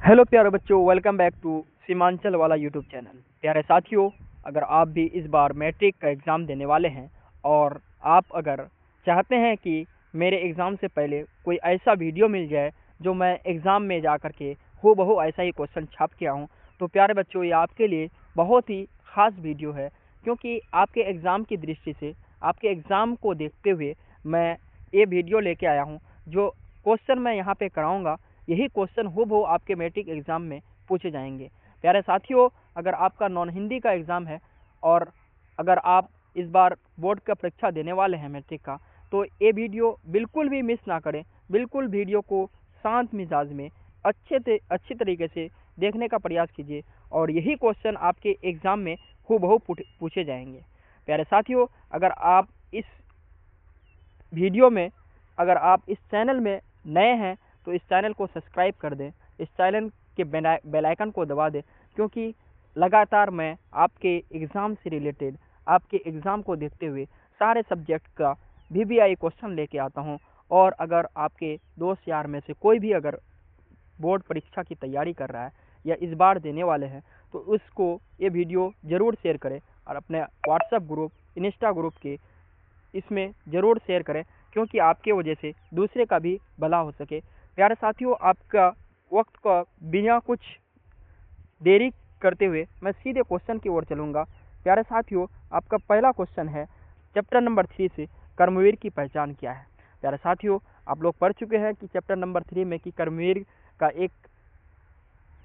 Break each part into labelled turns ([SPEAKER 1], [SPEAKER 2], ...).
[SPEAKER 1] Hello प्यारे बच्चों, welcome back to Seemanchal वाला यूट्यूब चैनल। प्यारे साथियों, अगर आप भी इस बार मैट्रिक का एग्ज़ाम देने वाले हैं और आप अगर चाहते हैं कि मेरे एग्ज़ाम से पहले कोई ऐसा वीडियो मिल जाए जो मैं एग्ज़ाम में जा कर के हूबहू ऐसा ही क्वेश्चन छाप के आऊँ, तो प्यारे बच्चों ये आपके लिए बहुत ही ख़ास वीडियो है। क्योंकि आपके एग्ज़ाम की दृष्टि से, आपके एग्ज़ाम को देखते हुए मैं ये वीडियो लेके आया हूँ। जो क्वेश्चन मैं यहाँ पे कराऊँगा, यही क्वेश्चन हूबहू आपके मैट्रिक एग्ज़ाम में पूछे जाएंगे। प्यारे साथियों, अगर आपका नॉन हिंदी का एग्ज़ाम है और अगर आप इस बार बोर्ड का परीक्षा देने वाले हैं मैट्रिक का, तो ये वीडियो बिल्कुल भी मिस ना करें। बिल्कुल वीडियो को शांत मिजाज में अच्छी तरीके से देखने का प्रयास कीजिए और यही क्वेश्चन आपके एग्ज़ाम में हूबहू पूछे जाएंगे। प्यारे साथियों, अगर आप इस वीडियो में, अगर आप इस चैनल में नए हैं तो इस चैनल को सब्सक्राइब कर दें, इस चैनल के बेल आइकन को दबा दें, क्योंकि लगातार मैं आपके एग्ज़ाम से रिलेटेड, आपके एग्ज़ाम को देखते हुए सारे सब्जेक्ट का वीवीआई क्वेश्चन लेके आता हूं। और अगर आपके दोस्त यार में से कोई भी अगर बोर्ड परीक्षा की तैयारी कर रहा है या इस बार देने वाले हैं, तो उसको ये वीडियो ज़रूर शेयर करें और अपने व्हाट्सएप ग्रुप, इंस्टा ग्रुप के इसमें ज़रूर शेयर करें, क्योंकि आपके वजह से दूसरे का भी भला हो सके। प्यारे साथियों, आपका वक्त का बिना कुछ देरी करते हुए मैं सीधे क्वेश्चन की ओर चलूँगा। प्यारे साथियों, आपका पहला क्वेश्चन है चैप्टर नंबर 3 से कर्मवीर की पहचान क्या है। प्यारे साथियों, आप लोग पढ़ चुके हैं कि चैप्टर नंबर 3 में कि कर्मवीर का एक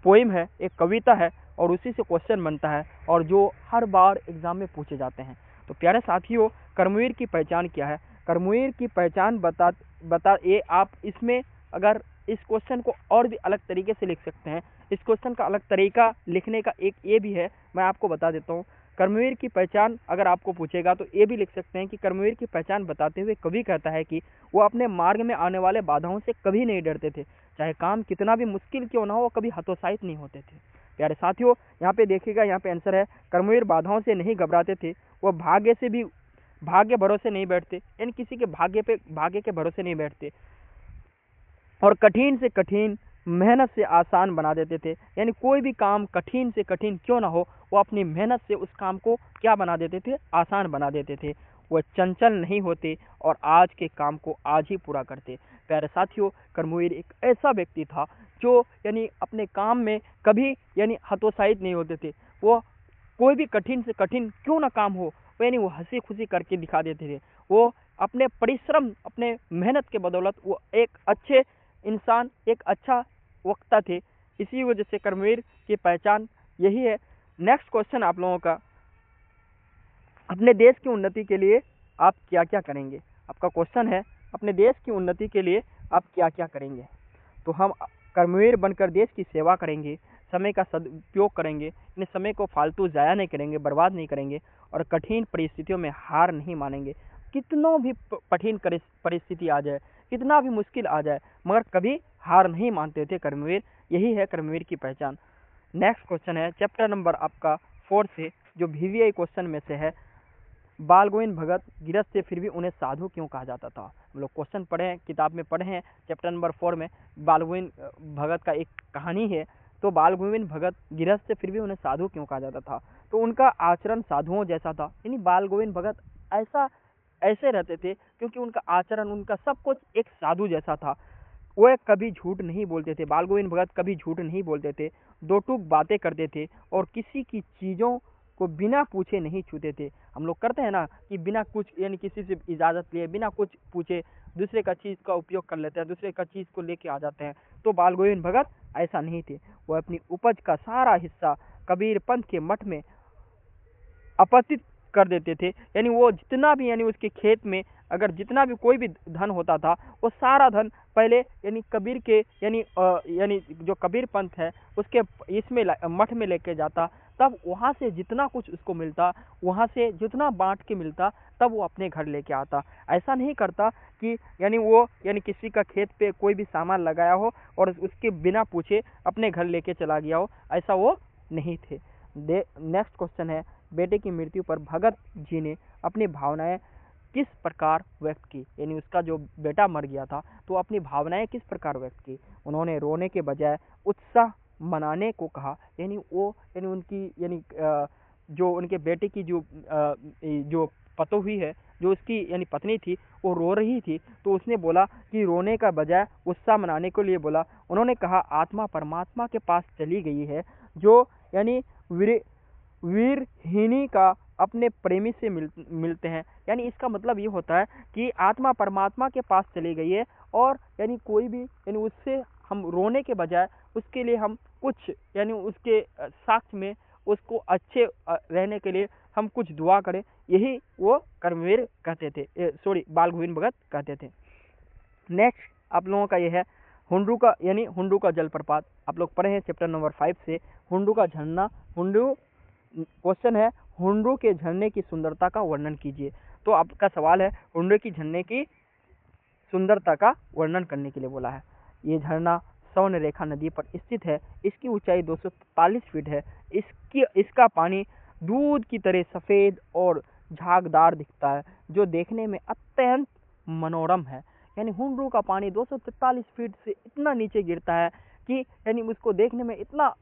[SPEAKER 1] पोइम है, एक कविता है और उसी से क्वेश्चन बनता है और जो हर बार एग्ज़ाम में पूछे जाते हैं। तो प्यारे साथियों, कर्मवीर की पहचान क्या है? कर्मवीर की पहचान बता ये आप इसमें अगर इस क्वेश्चन को और भी अलग तरीके से लिख सकते हैं। इस क्वेश्चन का अलग तरीका लिखने का एक ये भी है, मैं आपको बता देता हूँ। कर्मवीर की पहचान अगर आपको पूछेगा तो ये भी लिख सकते हैं कि कर्मवीर की पहचान बताते हुए कवि कहता है कि वो अपने मार्ग में आने वाले बाधाओं से कभी नहीं डरते थे। चाहे काम कितना भी मुश्किल क्यों ना हो, वो कभी हतोत्साहित नहीं होते थे। प्यारे साथियों, यहाँ पे देखिएगा, यहाँ पे आंसर है कर्मवीर बाधाओं से नहीं घबराते थे, वो भाग्य भरोसे नहीं बैठते, यानी किसी के भाग्य के भरोसे नहीं बैठते और कठिन से कठिन मेहनत से आसान बना देते थे। यानी कोई भी काम कठिन से कठिन क्यों ना हो, वो अपनी मेहनत से उस काम को क्या बना देते थे? आसान बना देते थे। वो चंचल नहीं होते और आज के काम को आज ही पूरा करते। प्यारे साथियों, कर्मवीर एक ऐसा व्यक्ति था जो यानी अपने काम में कभी यानी हतोत्साहित नहीं होते थे। वो कोई भी कठिन से कठिन क्यों ना काम हो, यानी वो हंसी खुशी करके दिखा देते थे। वो अपने परिश्रम, अपने मेहनत के बदौलत वो एक अच्छे इंसान, एक अच्छा वक्ता थे। इसी वजह से कर्मवीर की पहचान यही है। नेक्स्ट क्वेश्चन आप लोगों का, अपने देश की उन्नति के लिए आप क्या क्या करेंगे? आपका क्वेश्चन है, अपने देश की उन्नति के लिए आप क्या क्या करेंगे? तो हम कर्मवीर बनकर देश की सेवा करेंगे, समय का सदुपयोग करेंगे, अपने समय को फालतू ज़ाया नहीं करेंगे, बर्बाद नहीं करेंगे और कठिन परिस्थितियों में हार नहीं मानेंगे। कितनों भी कठिन परिस्थिति आ जाए, कितना भी मुश्किल आ जाए, मगर कभी हार नहीं मानते थे कर्मवीर। यही है कर्मवीर की पहचान। नेक्स्ट क्वेश्चन है चैप्टर नंबर आपका 4 से, जो वीवीआई क्वेश्चन में से है, बाल गोविंद भगत गिरफ्त थे फिर भी उन्हें साधु क्यों कहा जाता था? हम लोग क्वेश्चन पढ़े हैं, किताब में पढ़े हैं। चैप्टर नंबर 4 में बाल गोविंद भगत का एक कहानी है। तो बाल गोविंद भगत गिरफ्त से फिर भी उन्हें साधु क्यों कहा जाता था? तो उनका आचरण साधुओं जैसा था। यानी बाल गोविंद भगत ऐसे रहते थे क्योंकि उनका आचरण, उनका सब कुछ एक साधु जैसा था। वह कभी झूठ नहीं बोलते थे, बाल गोविंद भगत कभी झूठ नहीं बोलते थे, दो टूक बातें करते थे और किसी की चीज़ों को बिना पूछे नहीं छूते थे। हम लोग करते हैं ना कि बिना कुछ यानी किसी से इजाज़त लिए, बिना कुछ पूछे दूसरे का चीज़ का उपयोग कर लेते हैं, दूसरे का चीज़ को लेके आ जाते हैं। तो बाल गोविंद भगत ऐसा नहीं थे। वह अपनी उपज का सारा हिस्सा कबीर पंथ के मठ में अपतित कर देते थे। यानी वो जितना भी, यानी उसके खेत में अगर जितना भी कोई भी धन होता था, वो सारा धन पहले यानी कबीर के यानी जो कबीर पंथ है उसके इसमें मठ में लेके जाता। तब वहाँ से जितना कुछ उसको मिलता, वहाँ से जितना बांट के मिलता, तब वो अपने घर लेके आता। ऐसा नहीं करता कि यानी वो यानी किसी का खेत पे कोई भी सामान लगाया हो और उसके बिना पूछे अपने घर लेके चला गया हो, ऐसा वो नहीं थे। नेक्स्ट क्वेश्चन है, बेटे की मृत्यु पर भगत जी ने अपनी भावनाएं किस प्रकार व्यक्त की? यानी उसका जो बेटा मर गया था तो अपनी भावनाएं किस प्रकार व्यक्त की? उन्होंने रोने के बजाय उत्साह मनाने को कहा। यानी वो यानी उनकी यानी जो उनके बेटे की जो पतो हुई है, जो उसकी यानी पत्नी थी, वो रो रही थी, तो उसने बोला कि रोने का बजाय उत्साह मनाने के लिए बोला। उन्होंने कहा आत्मा परमात्मा के पास चली गई है, जो यानी वीरहीनी का अपने प्रेमी से मिलते हैं। यानी इसका मतलब ये होता है कि आत्मा परमात्मा के पास चली गई है, और यानी कोई भी यानी उससे हम रोने के बजाय उसके लिए हम कुछ यानी उसके साक्ष्य में उसको अच्छे रहने के लिए हम कुछ दुआ करें। यही वो कर्मवीर कहते थे, सॉरी बाल गोविंद भगत कहते थे। नेक्स्ट आप लोगों का ये है हुंडरू का यानी हुंडरू का जलप्रपात। आप लोग पढ़े हैं चैप्टर नंबर 5 से हुंडरू का झरना। हुंडरू क्वेश्चन है हुंडरू के झरने की सुंदरता का वर्णन कीजिए। तो आपका सवाल है हुंडरू की झरने की सुंदरता का वर्णन करने के लिए बोला है। ये झरना स्वर्ण रेखा नदी पर स्थित है। इसकी ऊंचाई 243 फीट है। इसका पानी दूध की तरह सफेद और झागदार दिखता है, जो देखने में अत्यंत मनोरम है। यानी हुंडरू का पानी 243 फीट से इतना नीचे गिरता है कि यानी उसको देखने में इतना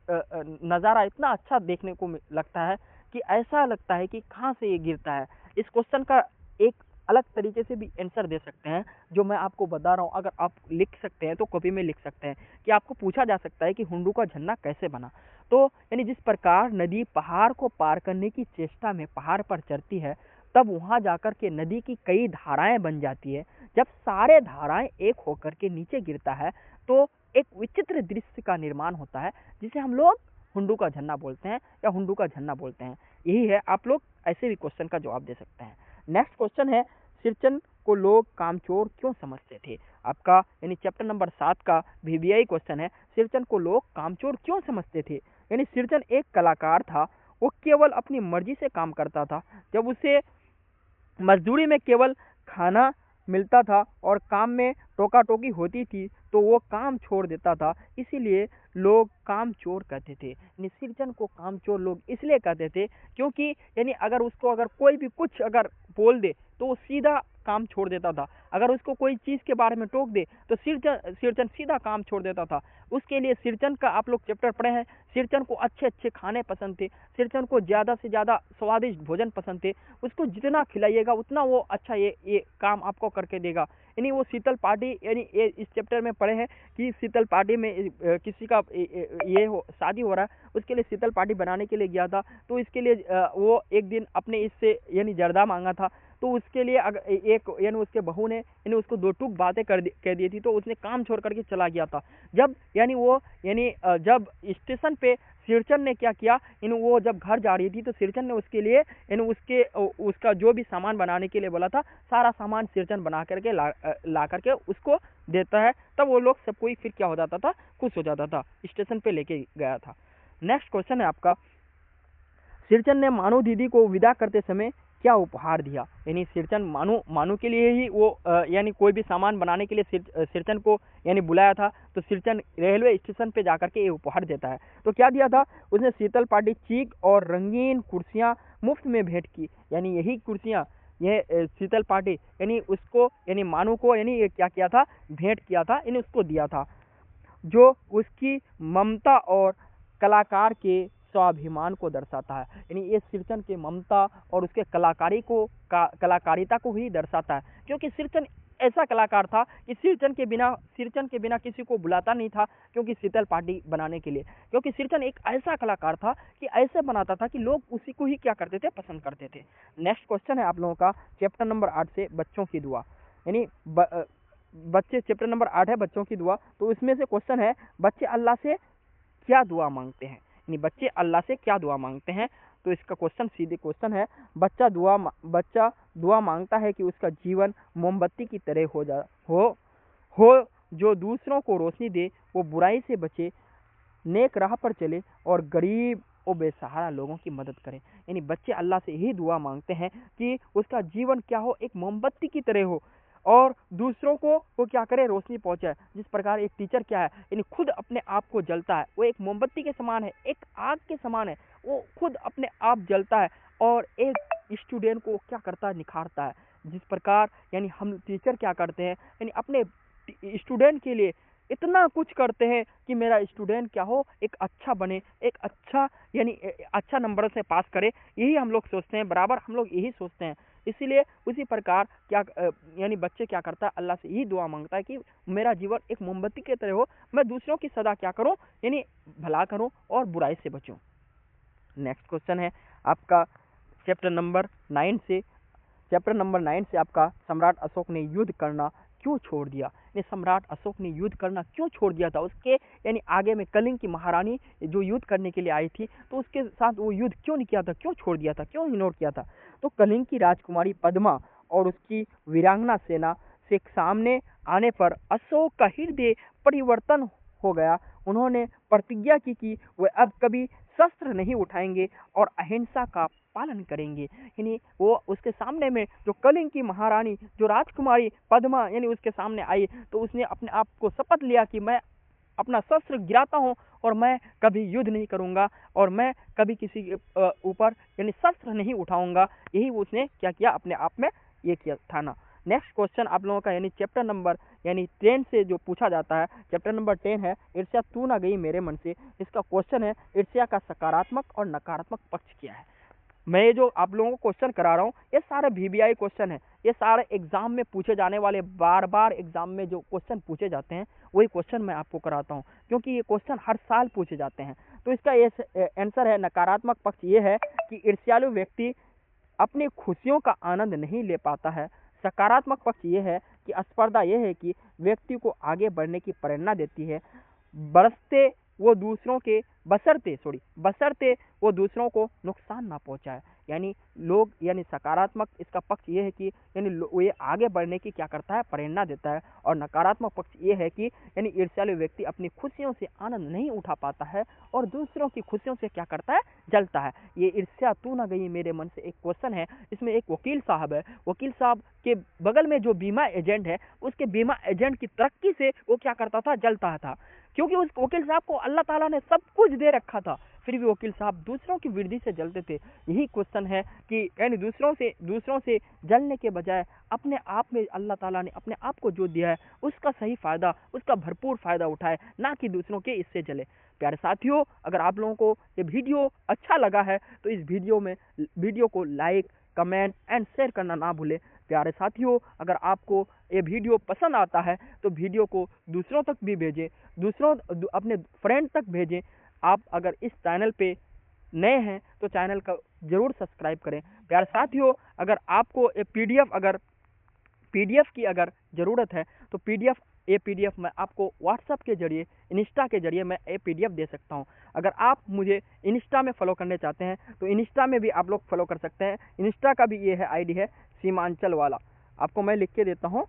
[SPEAKER 1] नज़ारा इतना अच्छा देखने को लगता है कि ऐसा लगता है कि कहाँ से ये गिरता है। इस क्वेश्चन का एक अलग तरीके से भी आंसर दे सकते हैं, जो मैं आपको बता रहा हूँ। अगर आप लिख सकते हैं तो कॉपी में लिख सकते हैं कि आपको पूछा जा सकता है कि हुंडरू का झरना कैसे बना। तो यानी जिस प्रकार नदी पहाड़ को पार करने की चेष्टा में पहाड़ पर चढ़ती है, तब वहां जाकर के नदी की कई धाराएं बन जाती है। जब सारे धाराएं एक होकर के नीचे गिरता है, तो एक विचित्र दृश्य का निर्माण होता है, जिसे हम लोग हुंडरू का झरना बोलते हैं या हुंडरू का झरना बोलते हैं। यही है, आप लोग ऐसे भी क्वेश्चन का जवाब दे सकते हैं। नेक्स्ट क्वेश्चन है सिरचन को लोग कामचोर क्यों समझते थे। आपका यानी चैप्टर नंबर 7 का VBI क्वेश्चन है सिरचन को लोग कामचोर क्यों समझते थे। यानी सिरचन एक कलाकार था, वो केवल अपनी मर्जी से काम करता था। जब उसे मजदूरी में केवल खाना मिलता था और काम में टोका टोकी होती थी, तो वो काम छोड़ देता था। इसीलिए लोग काम चोर कहते थे। यानी सिरचन को काम चोर लोग इसलिए कहते थे क्योंकि यानी अगर उसको अगर कोई भी कुछ अगर बोल दे तो वो सीधा काम छोड़ देता था। अगर उसको कोई चीज़ के बारे में टोक दे तो सिरचन सीधा काम छोड़ देता था। उसके लिए सिरचन का आप लोग चैप्टर पढ़े हैं। सिरचन को अच्छे अच्छे खाने पसंद थे। सिरचन को ज़्यादा से ज़्यादा स्वादिष्ट भोजन पसंद थे। उसको जितना खिलाइएगा उतना वो अच्छा ये काम आपको करके देगा। यानी वो शीतल पार्टी यानी इस चैप्टर में पढ़े हैं कि शीतल पार्टी में किसी का शादी हो रहा है, उसके लिए शीतल पार्टी बनाने के लिए गया था। तो इसके लिए वो एक दिन अपने इससे यानी जर्दा मांगा था। तो उसके लिए एक यानी उसके बहू ने यानी उसको दो टूक बातें कह दी थी, तो उसने काम छोड़ करके चला गया था। जब यानी वो यानी जब स्टेशन पे सिरचन ने क्या किया, यानी वो जब घर जा रही थी तो सिरचन ने उसके लिए यानी उसका जो भी सामान बनाने के लिए बोला था, सारा सामान सिरचन बना करके ला करके उसको देता है। तब वो लोग सब कोई फिर क्या हो जाता था, खुश हो जाता था। स्टेशन पे लेके गया था। नेक्स्ट क्वेश्चन है आपका सिरचन ने मानू दीदी को विदा करते समय क्या उपहार दिया। यानी सिरचन मानू के लिए ही वो यानी कोई भी सामान बनाने के लिए सिरचन को यानी बुलाया था। तो सिरचन रेलवे स्टेशन पे जाकर के ये उपहार देता है। तो क्या दिया था, उसने शीतल पार्टी चीक और रंगीन कुर्सियां मुफ्त में भेंट की। यानी यही कुर्सियां ये शीतल पार्टी यानी उसको यानी मानू को यानी ये क्या किया था, भेंट किया था, यानी उसको दिया था, जो उसकी ममता और कलाकार के स्वाभिमान को दर्शाता है। यानी ये सिरचन के ममता और उसके कलाकारिता को ही दर्शाता है। क्योंकि सिरचन ऐसा कलाकार था कि सिरचन के बिना किसी को बुलाता नहीं था, क्योंकि शीतल पार्टी बनाने के लिए। क्योंकि सिरचन एक ऐसा कलाकार था कि ऐसे बनाता था कि लोग उसी को ही क्या करते थे, पसंद करते थे। नेक्स्ट क्वेश्चन है आप लोगों का चैप्टर नंबर 8 से बच्चों की दुआ। यानी बच्चे चैप्टर नंबर 8 है बच्चों की दुआ। तो इसमें से क्वेश्चन है बच्चे अल्लाह से क्या दुआ मांगते हैं। यानी बच्चे अल्लाह से क्या दुआ मांगते हैं। तो इसका क्वेश्चन सीधे क्वेश्चन है बच्चा दुआ मांगता है कि उसका जीवन मोमबत्ती की तरह हो जो दूसरों को रोशनी दे, वो बुराई से बचे, नेक राह पर चले और गरीब और बेसहारा लोगों की मदद करें। यानी बच्चे अल्लाह से यही दुआ मांगते हैं कि उसका जीवन क्या हो, एक मोमबत्ती की तरह हो और दूसरों को वो क्या करे, रोशनी पहुंचाए। जिस प्रकार एक टीचर क्या है, यानी खुद अपने आप को जलता है, वो एक मोमबत्ती के समान है, एक आग के समान है, वो खुद अपने आप जलता है और एक स्टूडेंट को क्या करता है, निखारता है। जिस प्रकार यानी हम टीचर क्या करते हैं, यानी अपने स्टूडेंट के लिए इतना कुछ करते हैं कि मेरा स्टूडेंट क्या हो, एक अच्छा बने, एक अच्छा यानी अच्छा नंबर से पास करे, यही हम लोग सोचते हैं, बराबर हम लोग यही सोचते हैं। इसीलिए उसी प्रकार क्या यानी बच्चे क्या करता है, अल्लाह से यही दुआ मांगता है कि मेरा जीवन एक मोमबत्ती की तरह हो, मैं दूसरों की सदा क्या करूं, यानी भला करूं और बुराई से बचूं। नेक्स्ट क्वेश्चन है आपका चैप्टर नंबर 9 से। चैप्टर नंबर 9 से आपका सम्राट अशोक ने युद्ध करना क्यों छोड़ दिया, यानी सम्राट अशोक ने युद्ध करना क्यों छोड़ दिया था, उसके यानी आगे में कलिंग की महारानी जो युद्ध करने के लिए आई थी, तो उसके साथ वो युद्ध क्यों नहीं किया था, क्यों छोड़ दिया था, क्यों इग्नोर किया था। तो कलिंग की राजकुमारी पद्मा और उसकी वीरांगना सेना से सामने आने पर अशोक का हृदय परिवर्तन हो गया। उन्होंने प्रतिज्ञा की कि वे अब कभी शस्त्र नहीं उठाएंगे और अहिंसा का पालन करेंगे। यानी वो उसके सामने में जो कलिंग की महारानी जो राजकुमारी पद्मा यानी उसके सामने आई, तो उसने अपने आप को शपथ लिया कि मैं अपना शस्त्र गिराता हूँ और मैं कभी युद्ध नहीं करूंगा और मैं कभी किसी के ऊपर यानी शस्त्र नहीं उठाऊंगा। यही उसने क्या किया, अपने आप में ये किया था ना। नेक्स्ट क्वेश्चन आप लोगों का यानी चैप्टर नंबर यानी 10 से जो पूछा जाता है, चैप्टर नंबर 10 है ईर्ष्या तू ना गई मेरे मन से। इसका क्वेश्चन है ईर्ष्या का सकारात्मक और नकारात्मक पक्ष क्या है। मैं ये जो आप लोगों को क्वेश्चन करा रहा हूँ, ये सारे VBI क्वेश्चन है, ये सारे एग्जाम में पूछे जाने वाले, बार बार एग्जाम में जो क्वेश्चन पूछे जाते हैं वही क्वेश्चन मैं आपको कराता हूँ, क्योंकि ये क्वेश्चन हर साल पूछे जाते हैं। तो इसका ये आंसर है, नकारात्मक पक्ष ये है कि ईर्ष्यालु व्यक्ति अपनी खुशियों का आनंद नहीं ले पाता है। सकारात्मक पक्ष ये है कि स्पर्धा यह है कि व्यक्ति को आगे बढ़ने की प्रेरणा देती है, बरसते वो दूसरों के बशर्ते वो दूसरों को नुकसान ना पहुंचाए। यानी लोग यानी सकारात्मक इसका पक्ष ये है कि यानी ये आगे बढ़ने की क्या करता है, प्रेरणा देता है। और नकारात्मक पक्ष ये है कि यानी ईर्ष्यालु व्यक्ति अपनी खुशियों से आनंद नहीं उठा पाता है और दूसरों की खुशियों से क्या करता है, जलता है। ये ईर्ष्या तू ना गई मेरे मन से एक क्वेश्चन है, इसमें एक वकील साहब है, वकील साहब के बगल में जो बीमा एजेंट है, उसके बीमा एजेंट की तरक्की से वो क्या करता था, जलता था, क्योंकि उस वकील साहब को अल्लाह ताला ने सब कुछ दे रखा था, फिर भी वकील साहब दूसरों की वृद्धि से जलते थे। यही क्वेश्चन है कि यानी दूसरों से जलने के बजाय अपने आप में अल्लाह ताला ने अपने आप को जो दिया है उसका सही फायदा, उसका भरपूर फायदा उठाए, ना कि दूसरों के इससे जले। प्यारे साथियों, अगर आप लोगों को ये वीडियो अच्छा लगा है तो इस वीडियो को लाइक, कमेंट एंड शेयर करना ना भूले। प्यारे साथियों, अगर आपको ये वीडियो पसंद आता है तो वीडियो को दूसरों तक भी भेजें, अपने फ्रेंड तक भेजें। आप अगर इस चैनल पे नए हैं तो चैनल का जरूर सब्सक्राइब करें। प्यारे साथियों, अगर आपको ये पीडीएफ की अगर ज़रूरत है तो ये पीडीएफ मैं आपको व्हाट्सएप के जरिए, इंस्टा के जरिए मैं ये पीडीएफ दे सकता हूं। अगर आप मुझे इंस्टा में फॉलो करने चाहते हैं तो इंस्टा में भी आप लोग फॉलो कर सकते हैं। इंस्टा का भी ये है आईडी है सीमांचल वाला, आपको मैं लिख के देता हूं,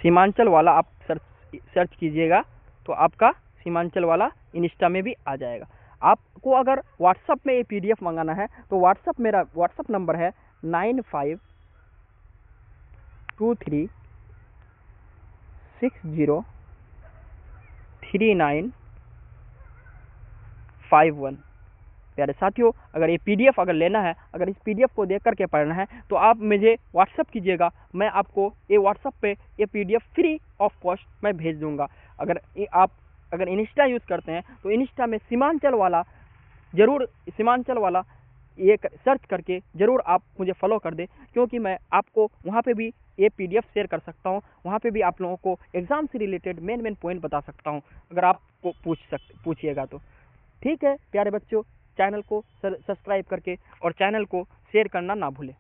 [SPEAKER 1] सीमांचल वाला आप सर्च कीजिएगा तो आपका सीमांचल वाला इंस्टा में भी आ जाएगा। आपको अगर व्हाट्सएप में ये पीडीएफ मंगाना है तो मेरा व्हाट्सएप नंबर है 9523603951। प्यारे साथियों, अगर ये पीडीएफ अगर लेना है, अगर इस पीडीएफ को देख करके पढ़ना है तो आप मुझे व्हाट्सएप कीजिएगा, मैं आपको ये व्हाट्सएप पे ये पीडीएफ फ्री ऑफ कॉस्ट मैं भेज दूंगा। आप अगर इंस्टा यूज़ करते हैं तो इंस्टा में सीमांचल वाला ये सर्च करके ज़रूर आप मुझे फॉलो कर दें, क्योंकि मैं आपको वहाँ पे भी ये पीडीएफ शेयर कर सकता हूँ। वहाँ पे भी आप लोगों को एग्ज़ाम से रिलेटेड मेन पॉइंट बता सकता हूँ, अगर आपको पूछिएगा तो। ठीक है प्यारे बच्चों, चैनल को सब्सक्राइब करके और चैनल को शेयर करना ना भूलें।